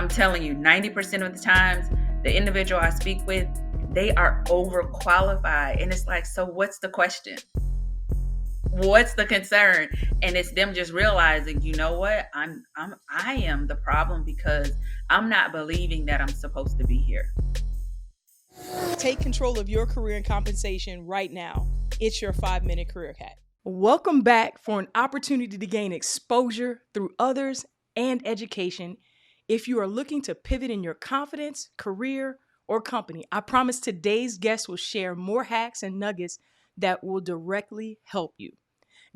telling you, 90% of the times, the individual I speak with, they are overqualified. And it's like, so what's the question? What's the concern? And it's them just realizing, you know what, I am the problem because I'm not believing that I'm supposed to be here. Take control of your career and compensation right now. It's your 5-minute career hack. Welcome back for an opportunity to gain exposure through others and education. If you are looking to pivot in your confidence, career, or company, I promise today's guest will share more hacks and nuggets that will directly help you.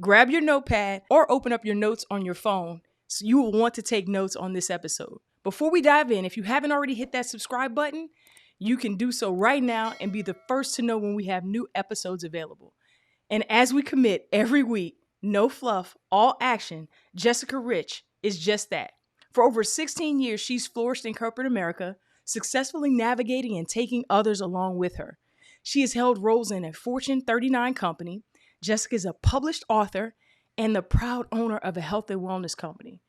Grab your notepad or open up your notes on your phone so you will want to take notes on this episode. Before we dive in, if you haven't already hit that subscribe button, you can do so right now and be the first to know when we have new episodes available. And as we commit every week, no fluff, all action, Jessica Rich is just that. For over 16 years, she's flourished in corporate America, successfully navigating and taking others along with her. She has held roles in a Fortune 39 company. Jessica is a published author and the proud owner of a health and wellness company.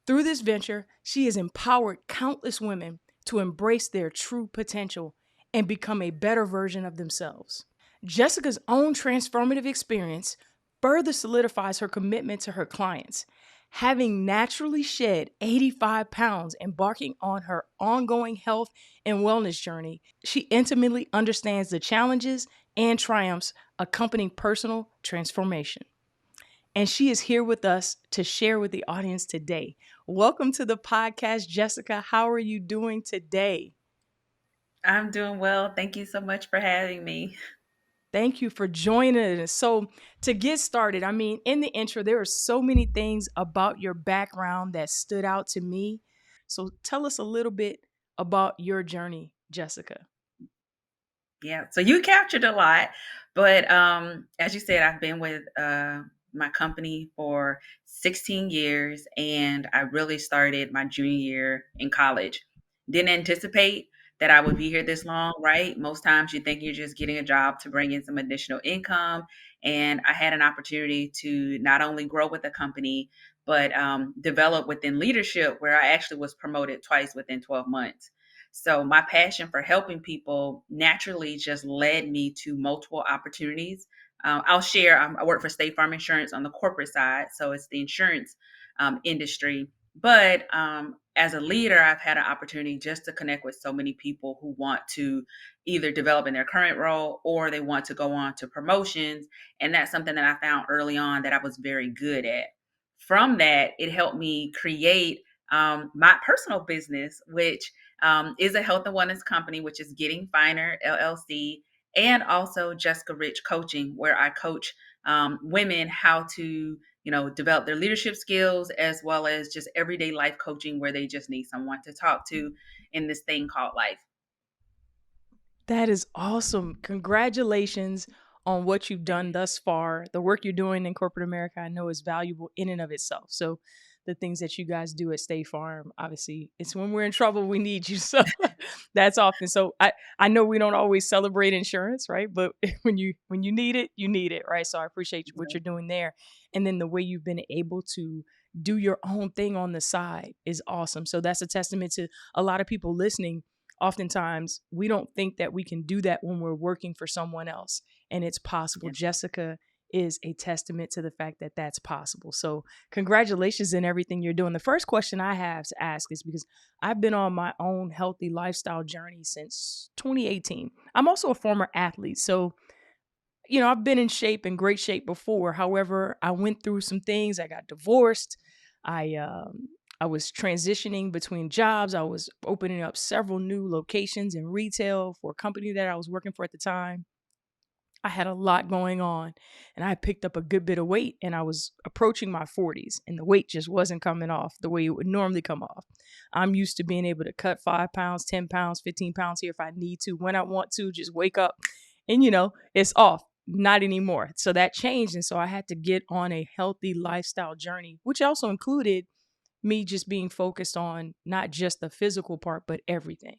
Through this venture, she has empowered countless women to embrace their true potential and become a better version of themselves. Jessica's own transformative experience further solidifies her commitment to her clients. Having naturally shed 85 pounds embarking on her ongoing health and wellness journey, she intimately understands the challenges and triumphs accompanying personal transformation. And she is here with us to share with the audience today. Welcome to the podcast, Jessica. How are you doing today? I'm doing well. Thank you so much for having me. Thank you for joining us. So, to get started, in the intro, there are so many things about your background that stood out to me. So, tell us a little bit about your journey, Jessica. Yeah, so you captured a lot, but as you said, I've been with my company for 16 years, and I really started my junior year in college. Didn't anticipate that I would be here this long, right? Most times you think you're just getting a job to bring in some additional income, and I had an opportunity to not only grow with the company, but develop within leadership, where I actually was promoted twice within 12 months. So my passion for helping people naturally just led me to multiple opportunities. I'll share. I work for State Farm Insurance on the corporate side, so it's the insurance industry. But as a leader, I've had an opportunity just to connect with so many people who want to either develop in their current role or they want to go on to promotions. And that's something that I found early on that I was very good at. From that, it helped me create my personal business, which is a health and wellness company, which is Getting Finer LLC, and also Jessica Rich Coaching, where I coach women how to, develop their leadership skills as well as just everyday life coaching, where they just need someone to talk to in this thing called life. That is awesome. Congratulations on what you've done thus far. The work you're doing in corporate America, I know, is valuable in and of itself. So, the things that you guys do at State Farm, obviously, it's when we're in trouble, we need you. So, that's often. So, I know we don't always celebrate insurance, right? But when you need it, right? So, I appreciate what you're doing there. And then the way you've been able to do your own thing on the side is awesome. So, that's a testament to a lot of people listening. Oftentimes we don't think that we can do that when we're working for someone else, and it's possible. Yeah. Jessica is a testament to the fact that that's possible. So congratulations in everything you're doing. The first question I have to ask is because I've been on my own healthy lifestyle journey since 2018. I'm also a former athlete. So, I've been in great shape before. However, I went through some things. I got divorced. I was transitioning between jobs. I was opening up several new locations in retail for a company that I was working for at the time. I had a lot going on, and I picked up a good bit of weight, and I was approaching my 40s, and the weight just wasn't coming off the way it would normally come off. I'm used to being able to cut 5 pounds, 10 pounds, 15 pounds here if I need to, when I want to, just wake up and, it's off. Not anymore. So that changed. And so I had to get on a healthy lifestyle journey, which also included me just being focused on not just the physical part, but everything.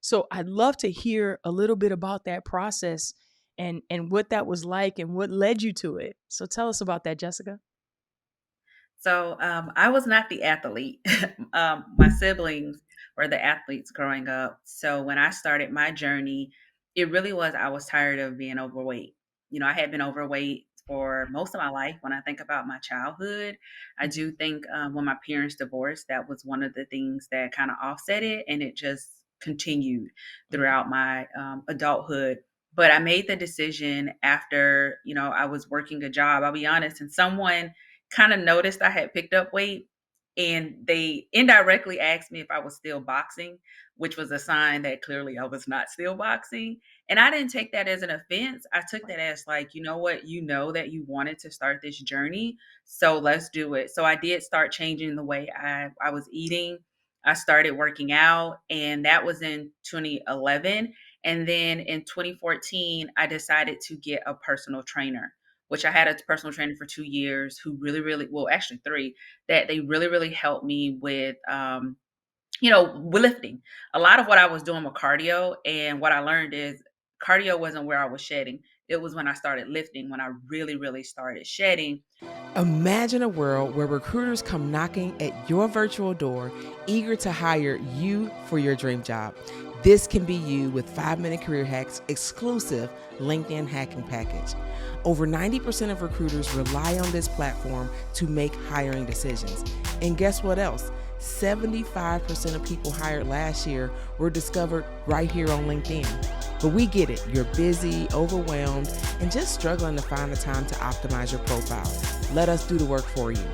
So I'd love to hear a little bit about that process and what that was like and what led you to it. So tell us about that, Jessica. So I was not the athlete. My siblings were the athletes growing up. So when I started my journey, it really was I was tired of being overweight. I had been overweight for most of my life. When I think about my childhood, I do think when my parents divorced, that was one of the things that kind of offset it, and it just continued Mhm. throughout my adulthood. But I made the decision after, I was working a job, I'll be honest, and someone kind of noticed I had picked up weight, and they indirectly asked me if I was still boxing, which was a sign that clearly I was not still boxing. And I didn't take that as an offense. I took Right. that as like, you know what, that you wanted to start this journey. So let's do it. So I did start changing the way I was eating. I started working out, and that was in 2011. And then in 2014, I decided to get a personal trainer, which I had a personal trainer for 2 years who really, really, well, actually three, that they really, really helped me with lifting. A lot of what I was doing with cardio, and what I learned is cardio wasn't where I was shedding. It was when I started lifting, when I really, really started shedding. Imagine a world where recruiters come knocking at your virtual door, eager to hire you for your dream job. This can be you with 5 Minute Career Hacks exclusive LinkedIn hacking package. Over 90% of recruiters rely on this platform to make hiring decisions. And guess what else? 75% of people hired last year were discovered right here on LinkedIn. But we get it. You're busy, overwhelmed, and just struggling to find the time to optimize your profile. Let us do the work for you.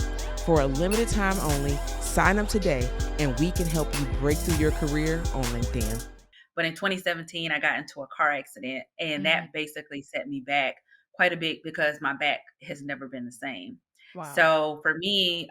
For a limited time only, sign up today and we can help you break through your career on LinkedIn. But in 2017, I got into a car accident, and Mhm. that basically set me back quite a bit because my back has never been the same. Wow. So for me,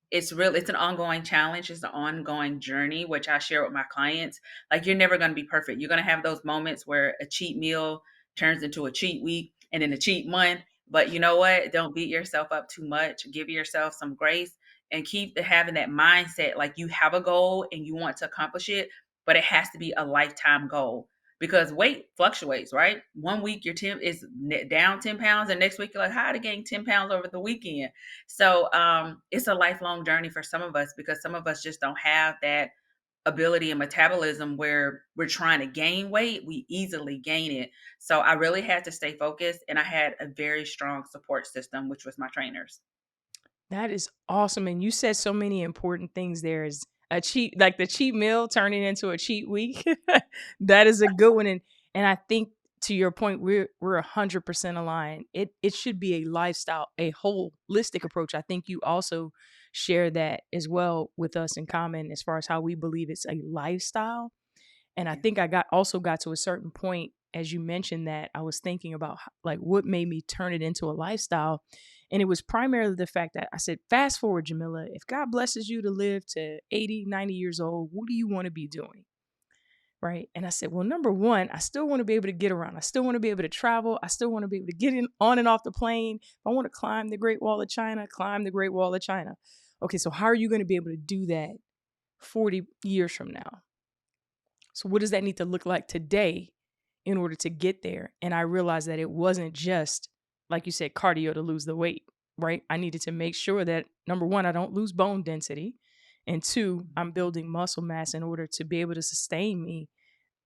it's an ongoing challenge, it's an ongoing journey, which I share with my clients. Like, you're never going to be perfect. You're going to have those moments where a cheat meal turns into a cheat week and then a cheat month. But you know what? Don't beat yourself up too much. Give yourself some grace and keep having that mindset like you have a goal and you want to accomplish it, but it has to be a lifetime goal because weight fluctuates, right? One week your temp is down 10 pounds, and next week you're like, how to gain 10 pounds over the weekend. So it's a lifelong journey for some of us because some of us just don't have that ability and metabolism where we're trying to gain weight, we easily gain it. So I really had to stay focused, and I had a very strong support system, which was my trainers. That is awesome. And you said so many important things there is a cheat like the cheat meal turning into a cheat week. That is a good one. And I think to your point, we're 100% aligned. It should be a lifestyle, a holistic approach. I think you also share that as well with us in common as far as how we believe it's a lifestyle. And I Yeah. think I got to a certain point as you mentioned that I was thinking about like what made me turn it into a lifestyle. And it was primarily the fact that I said, fast forward, Jamila, if God blesses you to live to 80, 90 years old, what do you want to be doing? Right. And I said, well, number one, I still want to be able to get around. I still want to be able to travel. I still want to be able to get in on and off the plane. If I want to climb the Great Wall of China, climb the Great Wall of China. Okay. So how are you going to be able to do that 40 years from now? So, what does that need to look like today in order to get there? And I realized that it wasn't just, like you said, cardio to lose the weight, right? I needed to make sure that number one, I don't lose bone density. And two, I'm building muscle mass in order to be able to sustain me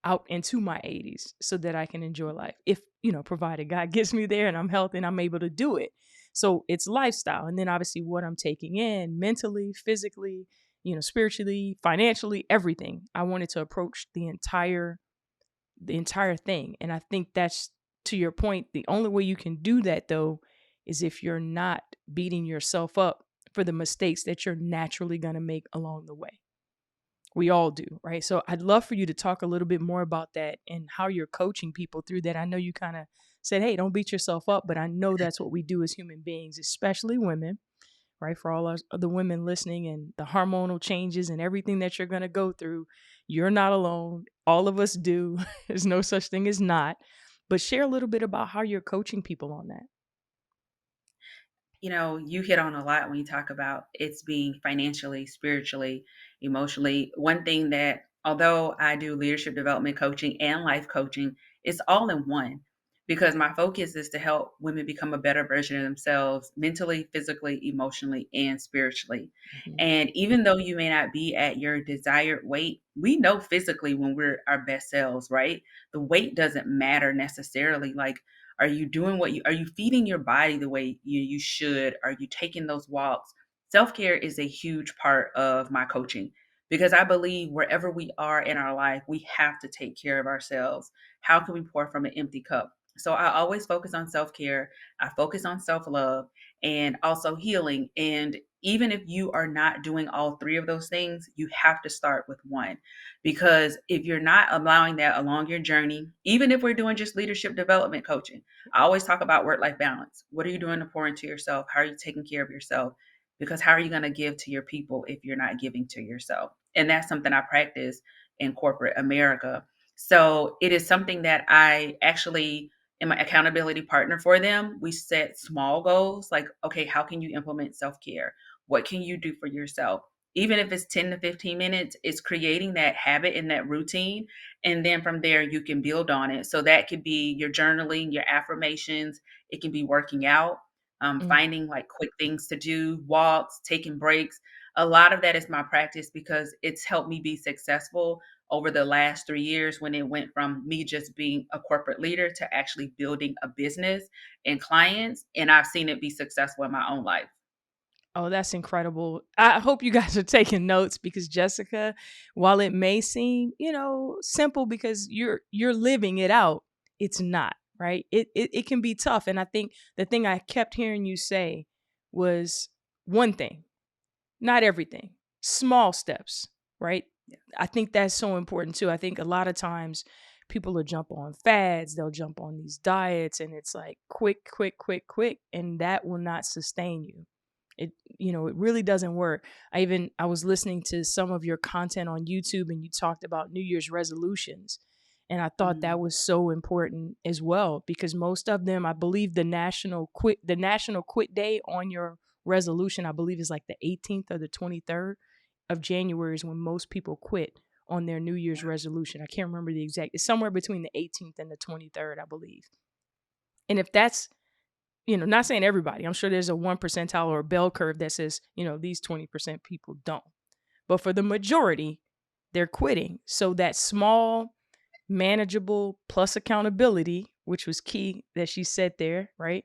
out into my 80s so that I can enjoy life. If, provided God gets me there and I'm healthy and I'm able to do it. So it's lifestyle. And then obviously what I'm taking in mentally, physically, spiritually, financially, everything. I wanted to approach the entire thing. And I think that's to your point. The only way you can do that though is if you're not beating yourself up for the mistakes that you're naturally going to make along the way. We all do, right? So I'd love for you to talk a little bit more about that and how you're coaching people through that. I know you kind of said, hey, don't beat yourself up, but I know that's what we do as human beings, especially women, right? For all the women listening and the hormonal changes and everything that you're going to go through, you're not alone. All of us do. There's no such thing as not. But share a little bit about how you're coaching people on that. You hit on a lot when you talk about it's being financially, spiritually, emotionally. One thing that, although I do leadership development coaching and life coaching, it's all in one. because my focus is to help women become a better version of themselves mentally, physically, emotionally, and spiritually. Mhm. And even though you may not be at your desired weight, we know physically when we're our best selves, right? The weight doesn't matter necessarily. Like, are you doing are you feeding your body the way you should? Are you taking those walks? Self care is a huge part of my coaching because I believe wherever we are in our life, we have to take care of ourselves. How can we pour from an empty cup? So I always focus on self care. I focus on self love and also healing. And even if you are not doing all three of those things, you have to start with one. Because if you're not allowing that along your journey, even if we're doing just leadership development coaching, I always talk about work life balance. What are you doing to pour into yourself? How are you taking care of yourself? Because how are you going to give to your people if you're not giving to yourself? And that's something I practice in corporate America. So it is something that I actually am an accountability partner for them. We set small goals like, okay, how can you implement self care? What can you do for yourself? Even if it's 10 to 15 minutes, it's creating that habit and that routine. And then from there, you can build on it. So that could be your journaling, your affirmations, it can be working out, Mm. finding like quick things to do, walks, taking breaks. A lot of that is my practice because it's helped me be successful over the last 3 years when it went from me just being a corporate leader to actually building a business and clients. And I've seen it be successful in my own life. Oh, that's incredible. I hope you guys are taking notes because Jessica, while it may seem, simple because you're living it out, it's not, right? It can be tough. And I think the thing I kept hearing you say was one thing, not everything. Small steps, right? Yeah. I think that's so important too. I think a lot of times people will jump on fads, they'll jump on these diets, and it's like quick, quick, quick, quick, and that will not sustain you. It really doesn't work. I was listening to some of your content on YouTube and you talked about New Year's resolutions. And I thought that Mm, was so important as well because most of them, I believe the national quit day on your resolution, I believe is like the 18th or the 23rd of January is when most people quit on their New Year's wow. resolution. I can't remember the exact, it's somewhere between the 18th and the 23rd, I believe. And if that's not saying everybody. I'm sure there's a 1 percentile or a bell curve that says, these 20% people don't. But for the majority, they're quitting. So that small, manageable plus accountability, which was key that she said there, right?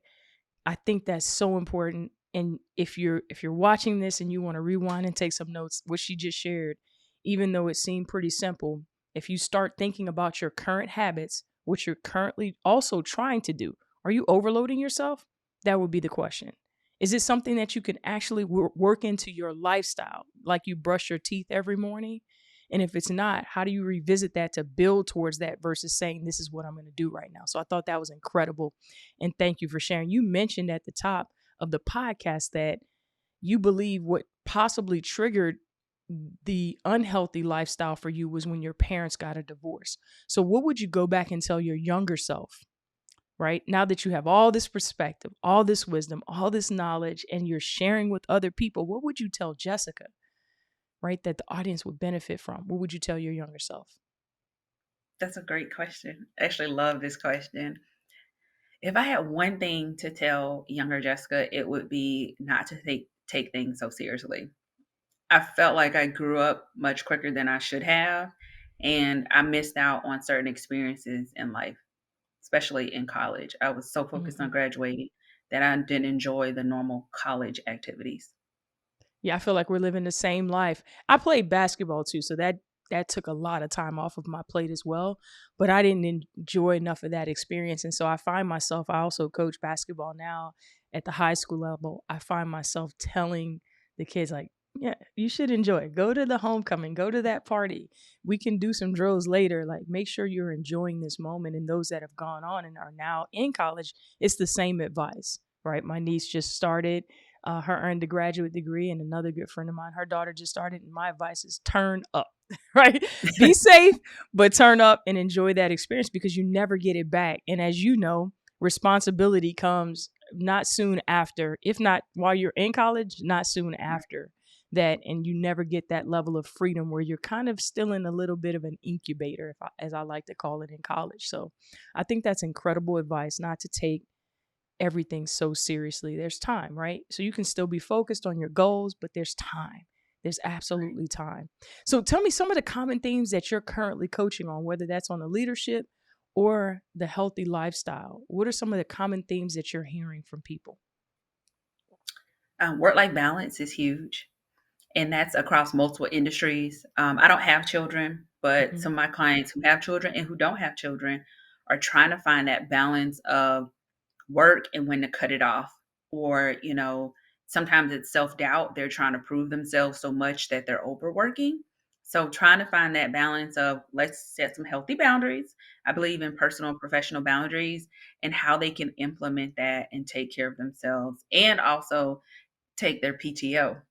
I think that's so important. And if you're watching this and you want to rewind and take some notes, what she just shared, even though it seemed pretty simple, if you start thinking about your current habits, what you're currently also trying to do, are you overloading yourself? That would be the question. Is it something that you can actually work into your lifestyle, like you brush your teeth every morning? And if it's not, how do you revisit that to build towards that versus saying, this is what I'm going to do right now? So I thought that was incredible. And thank you for sharing. You mentioned at the top of the podcast that you believe what possibly triggered the unhealthy lifestyle for you was when your parents got a divorce. So, what would you go back and tell your younger self, right? Now that you have all this perspective, all this wisdom, all this knowledge, and you're sharing with other people, what would you tell Jessica, right, that the audience would benefit from? What would you tell your younger self? That's a great question. I actually love this question. If I had one thing to tell younger Jessica, it would be not to take things so seriously. I felt like I grew up much quicker than I should have, and I missed out on certain experiences in life, especially in college. I was so focused on Mhm. graduating that I didn't enjoy the normal college activities. Yeah, I feel like we're living the same life. I played basketball too, so that took a lot of time off of my plate as well. But I didn't enjoy enough of that experience, and so I find myself. I also coach basketball now at the high school level. I find myself telling the kids like, "Yeah, you should enjoy it. Go to the homecoming. Go to that party. We can do some drills later. Like, make sure you're enjoying this moment." And those that have gone on and are now in college, it's the same advice, right? My niece just started her undergraduate degree, and another good friend of mine, her daughter just started. And my advice is turn up, right? Be safe, but turn up and enjoy that experience because you never get it back. And as you know, responsibility comes not soon after, if not while you're in college, not soon after. that, and you never get that level of freedom where you're kind of still in a little bit of an incubator, as I like to call it in college. So I think that's incredible advice, not to take everything so seriously. There's time, right? So you can still be focused on your goals, but there's time. There's Right. absolutely time. So tell me some of the common themes that you're currently coaching on, whether that's on the leadership or the healthy lifestyle. What are some of the common themes that you're hearing from people? Work-life balance is huge, and that's across multiple industries. I don't have children, but Mhm. some of my clients who have children and who don't have children are trying to find that balance of work and when to cut it off. Or, sometimes it's self doubt. They're trying to prove themselves so much that they're overworking. So, trying to find that balance of let's set some healthy boundaries. I believe in personal and professional boundaries and how they can implement that and take care of themselves. And also, take their PTO.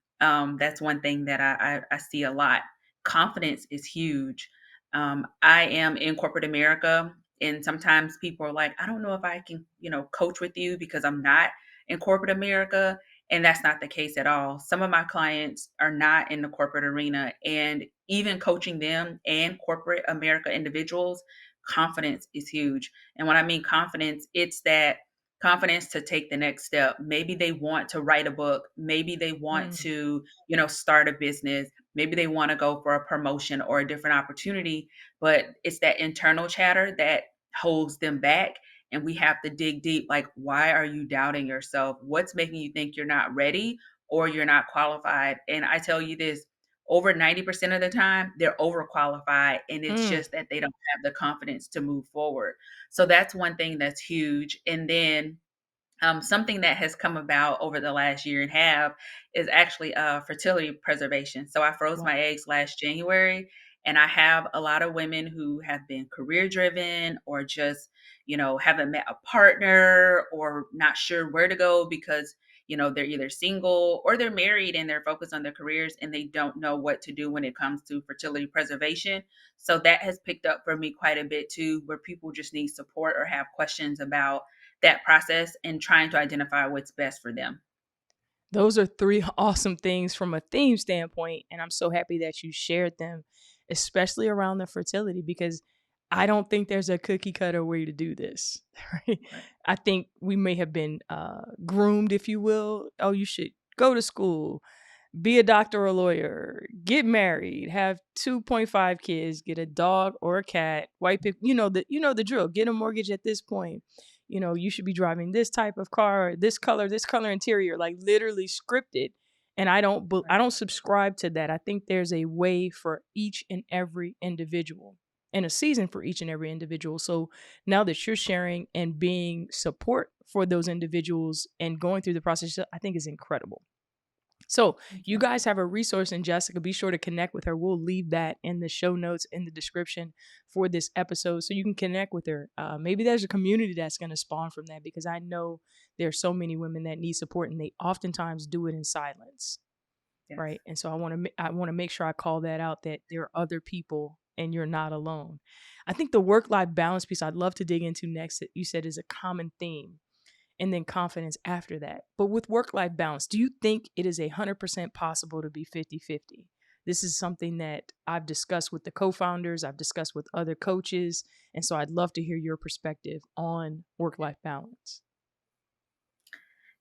That's one thing that I see a lot. Confidence is huge. I am in corporate America, and sometimes people are like, I don't know if I can, coach with you because I'm not in corporate America. And that's not the case at all. Some of my clients are not in the corporate arena, and even coaching them and corporate America individuals, confidence is huge. And when I mean confidence, it's that confidence to take the next step. Maybe they want to write a book. Maybe they want Mm, to, start a business. Maybe they want to go for a promotion or a different opportunity, but it's that internal chatter that holds them back. And we have to dig deep. Like, why are you doubting yourself? What's making you think you're not ready or you're not qualified? And I tell you this, over 90% of the time, they're overqualified. And it's mm. just that they don't have the confidence to move forward. So that's one thing that's huge. And then something that has come about over the last year and a half is actually fertility preservation. So I froze Wow. my eggs last January, and I have a lot of women who have been career driven or just, haven't met a partner or not sure where to go because, they're either single or they're married and they're focused on their careers and they don't know what to do when it comes to fertility preservation. So that has picked up for me quite a bit too, where people just need support or have questions about that process and trying to identify what's best for them. Those are three awesome things from a theme standpoint, and I'm so happy that you shared them, especially around the fertility, because I don't think there's a cookie cutter way to do this. Right? Right. I think we may have been groomed, if you will. Oh, you should go to school, be a doctor or a lawyer, get married, have 2.5 kids, get a dog or a cat, white people, you know the drill. Get a mortgage at this point. You should be driving this type of car, this color interior, like literally scripted. And I Right. don't subscribe to that. I think there's a way for each and every individual and a season for each and every individual. So now that you're sharing and being support for those individuals and going through the process, I think is incredible. So, Thank you you. guys have a resource in Jessica. Be sure to connect with her. We'll leave that in the show notes in the description for this episode so you can connect with her. Maybe there's a community that's going to spawn from that because I know there are so many women that need support and they oftentimes do it in silence, Yes. right? And so I want to make sure I call that out, that there are other people and you're not alone. I think the work life balance piece I'd love to dig into next that you said is a common theme, and then confidence after that. But with work life balance, do you think it is 100% possible to be 50-50? This is something that I've discussed with the co founders, I've discussed with other coaches. And so I'd love to hear your perspective on work life balance.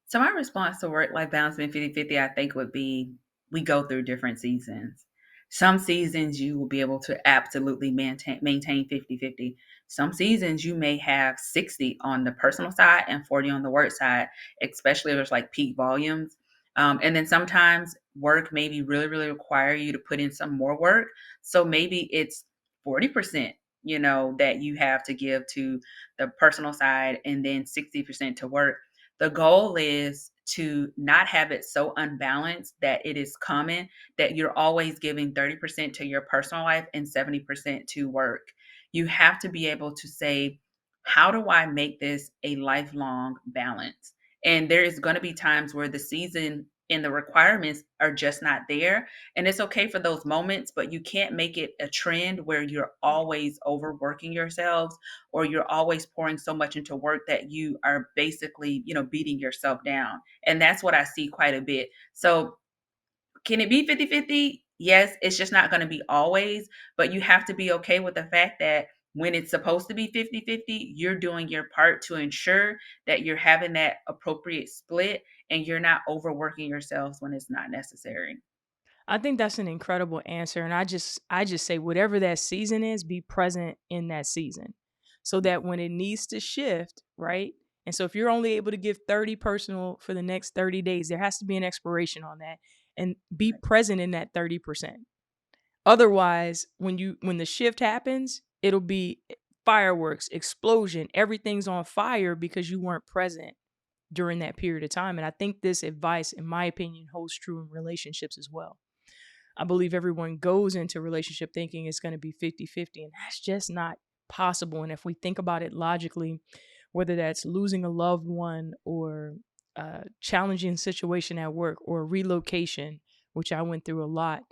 So my response to work-life balance being 50-50, I think would be we go through different seasons. Some seasons you will be able to absolutely maintain 50-50. Some seasons you may have 60 on the personal side and 40 on the work side, especially if there's like peak volumes. And then sometimes work maybe really, really require you to put in some more work. So maybe it's 40%, that you have to give to the personal side and then 60% to work. The goal is to not have it so unbalanced that it is common that you're always giving 30% to your personal life and 70% to work. You have to be able to say, how do I make this a lifelong balance? And there is going to be times where the season and the requirements are just not there. And it's okay for those moments, but you can't make it a trend where you're always overworking yourselves or you're always pouring so much into work that you are basically, beating yourself down. And that's what I see quite a bit. So Can it be 50-50? Yes, it's just not going to be always, but you have to be okay with the fact that when it's supposed to be 50-50, you're doing your part to ensure that you're having that appropriate split and you're not overworking yourselves when it's not necessary. I think that's an incredible answer, and I just say whatever that season is, be present in that season. So that when it needs to shift, right? And so if you're only able to give 30 personal for the next 30 days, there has to be an expiration on that, and be Right. present in that 30%. Otherwise, when the shift happens, it'll be fireworks, explosion, everything's on fire because you weren't present during that period of time. And I think this advice, in my opinion, holds true in relationships as well. I believe everyone goes into relationship thinking it's going to be 50-50, and that's just not possible. And if we think about it logically, whether that's losing a loved one or a challenging situation at work or relocation, which I went through a lot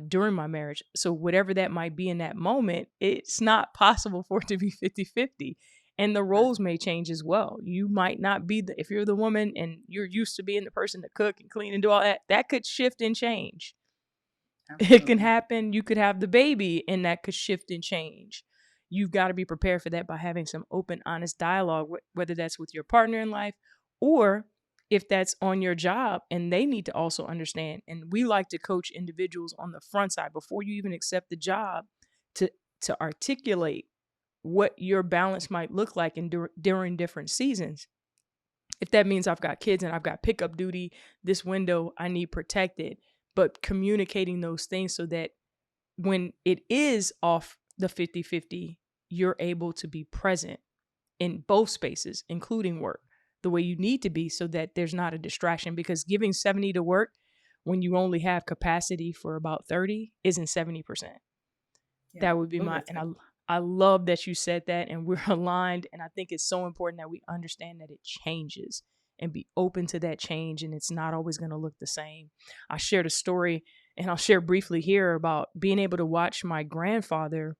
during my marriage. So, whatever that might be in that moment, it's not possible for it to be 50-50. And the Right. roles may change as well. You might not be if you're the woman and you're used to being the person to cook and clean and do all that, that could shift and change. It can Absolutely. happen. You could have the baby and that could shift and change. You've got to be prepared for that by having some open, honest dialogue, whether that's with your partner in life or if that's on your job and they need to also understand. And we like to coach individuals on the front side before you even accept the job to articulate what your balance might look like during different seasons. If that means I've got kids and I've got pickup duty, this window I need protected, but communicating those things so that when it is off the 50-50, you're able to be present in both spaces, including work, the way you need to be so that there's not a distraction. Because giving 70 to work when you only have capacity for about 30 isn't 70%. Yeah. That would be Oh, my, that's and good. I love that you said that and we're aligned. And I think it's so important that we understand that it changes and be open to that change. And it's not always going to look the same. I shared a story and I'll share briefly here about being able to watch my grandfather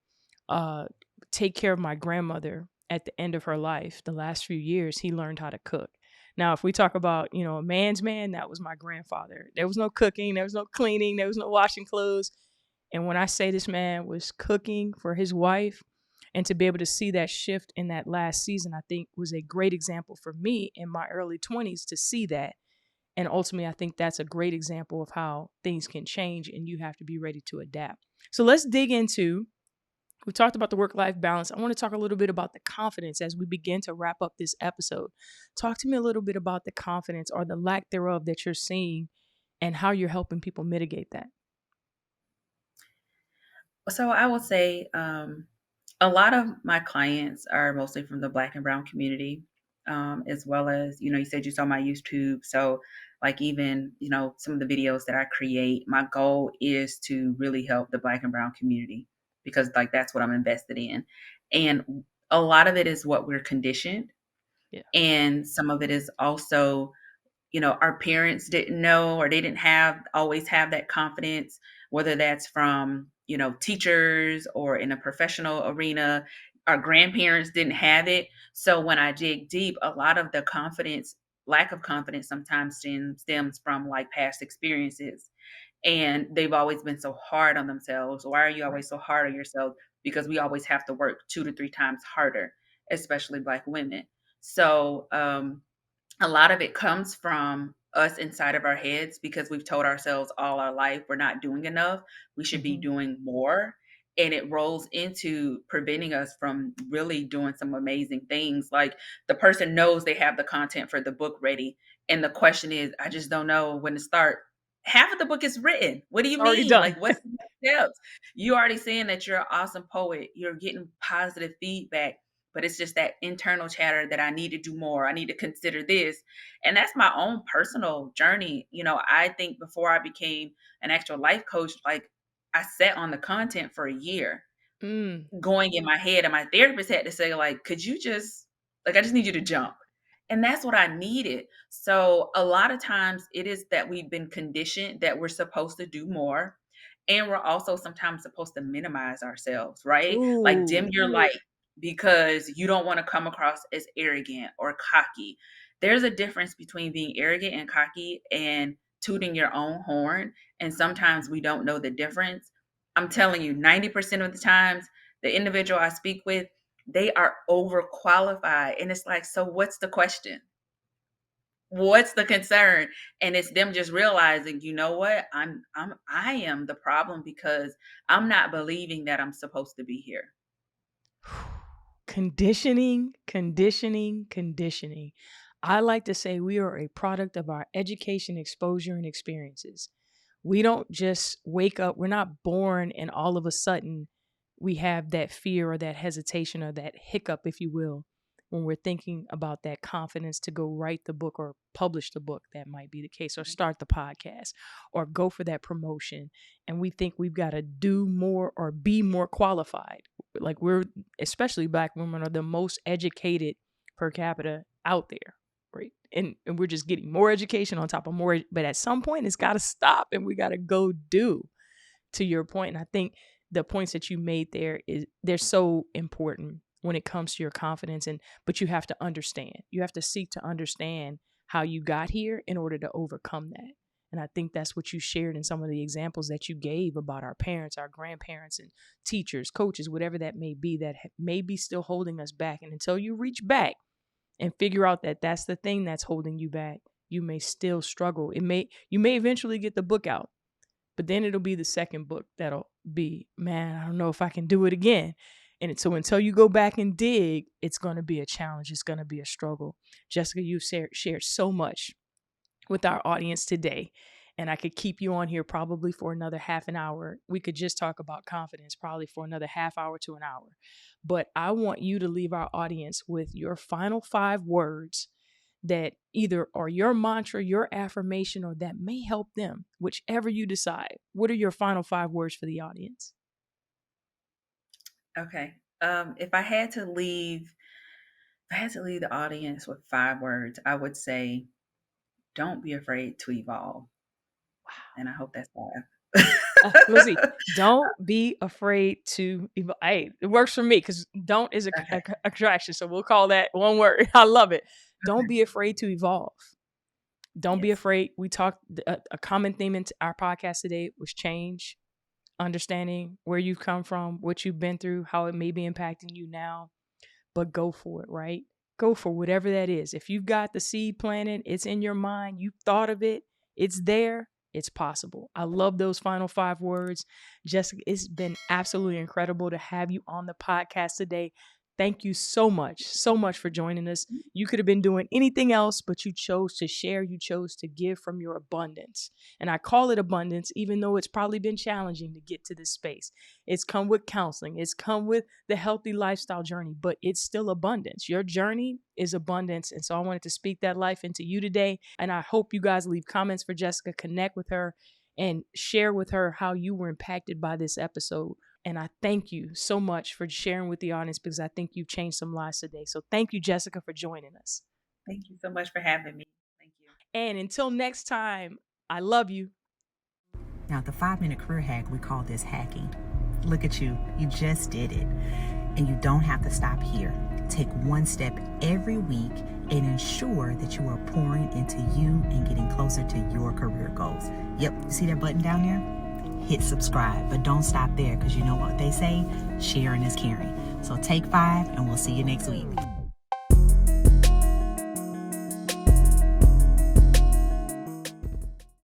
uh, take care of my grandmother at the end of her life. The last few years, he learned how to cook. Now, if we talk about, a man's man, that was my grandfather. There was no cooking, there was no cleaning, there was no washing clothes. And when I say this man was cooking for his wife, and to be able to see that shift in that last season, I think was a great example for me in my early 20s to see that. And ultimately, I think that's a great example of how things can change and you have to be ready to adapt. So let's dig into, we talked about the work life balance. I want to talk a little bit about the confidence as we begin to wrap up this episode. Talk to me a little bit about the confidence or the lack thereof that you're seeing and how you're helping people mitigate that. So I will say a lot of my clients are mostly from the Black and Brown community, as well as, you said you saw my YouTube. So, like, even, some of the videos that I create, my goal is to really help the Black and Brown community because, like, that's what I'm invested in. And a lot of it is what we're conditioned, Yeah. and some of it is also our parents didn't know or they didn't have always have that confidence, whether that's from, teachers or in a professional arena. Our grandparents didn't have it. So when I dig deep, a lot of the lack of confidence sometimes stems from like past experiences. And they've always been so hard on themselves. Why are you Right. always so hard on yourself? Because we always have to work 2 to 3 times harder, especially Black women. So, a lot of it comes from us inside of our heads because we've told ourselves all our life we're not doing enough. We should be Mm-hmm. doing more. And it rolls into preventing us from really doing some amazing things. Like the person knows they have the content for the book ready. And the question is, I just don't know when to start. Half of the book is written. What do you Already mean? done. Like, what's the next steps? You already saying that you're an awesome poet. You're getting positive feedback, but it's just that internal chatter that I need to do more. I need to consider this. And that's my own personal journey. I think before I became an actual life coach, like I sat on the content for a year Mm. going in my head. And my therapist had to say, like, could you just, like, I just need you to jump. And that's what I needed. So a lot of times it is that we've been conditioned that we're supposed to do more. And we're also sometimes supposed to minimize ourselves, right? Like dim Ooh. your light because you don't want to come across as arrogant or cocky. There's a difference between being arrogant and cocky and tooting your own horn, and sometimes we don't know the difference. I'm telling you, 90% of the times, the individual I speak with, they are overqualified. And it's like, so what's the question? What's the concern? And it's them just realizing, you know what, I am the problem because I'm not believing that I'm supposed to be here. Conditioning, conditioning, conditioning. I like to say we are a product of our education, exposure, and experiences. We don't just wake up, we're not born and all of a sudden we have that fear or that hesitation or that hiccup, if you will, when we're thinking about that confidence to go write the book or publish the book. That might be the case, or start the podcast or go for that promotion. And we think we've got to do more or be more qualified. Like, we're, especially Black women, are the most educated per capita out there. Right. And we're just getting more education on top of more. But at some point, it's got to stop and we got to go do, to your point. And I think the points that you made there, they're so important when it comes to your confidence. But you have to understand. You have to seek to understand how you got here in order to overcome that. And I think that's what you shared in some of the examples that you gave about our parents, our grandparents, and teachers, coaches, whatever that may be, that may be still holding us back. And until you reach back and figure out that that's the thing that's holding you back, you may still struggle. You may eventually get the book out, but then it'll be the second book that'll be, man, I don't know if I can do it again. And so until you go back and dig, it's going to be a challenge. It's going to be a struggle. Jessica, you've shared so much with our audience today. And I could keep you on here probably for another half an hour. We could just talk about confidence probably for another half hour to an hour. But I want you to leave our audience with your final 5 words that either are your mantra, your affirmation, or that may help them, whichever you decide. What are your final 5 words for the audience? Okay. If I had to leave the audience with 5 words, I would say, don't be afraid to evolve. Wow. And I hope that's 5. Let's see. Don't be afraid to evolve. Hey, it works for me because don't is a contraction. So we'll call that one word. I love it. Don't be afraid to evolve. Don't be afraid. We talked, a common theme in our podcast today was change, understanding where you've come from, what you've been through, how it may be impacting you now, but go for it, right? Go for whatever that is. If you've got the seed planted, it's in your mind, you thought of it, it's there, it's possible. I love those final 5 words. Jessica, it's been absolutely incredible to have you on the podcast today. Thank you so much for joining us. You could have been doing anything else, but you chose to share. You chose to give from your abundance. And I call it abundance, even though it's probably been challenging to get to this space. It's come with counseling. It's come with the healthy lifestyle journey, but it's still abundance. Your journey is abundance. And so I wanted to speak that life into you today. And I hope you guys leave comments for Jessica, connect with her, and share with her how you were impacted by this episode. And I thank you so much for sharing with the audience, because I think you've changed some lives today. So thank you, Jessica, for joining us. Thank you so much for having me. Thank you. And until next time, I love you. Now, the 5-minute career hack, we call this hacking. Look at you. You just did it. And you don't have to stop here. Take one step every week and ensure that you are pouring into you and getting closer to your career goals. Yep, you see that button down there? Hit subscribe, but don't stop there, because you know what they say, sharing is caring. So take 5 and we'll see you next week.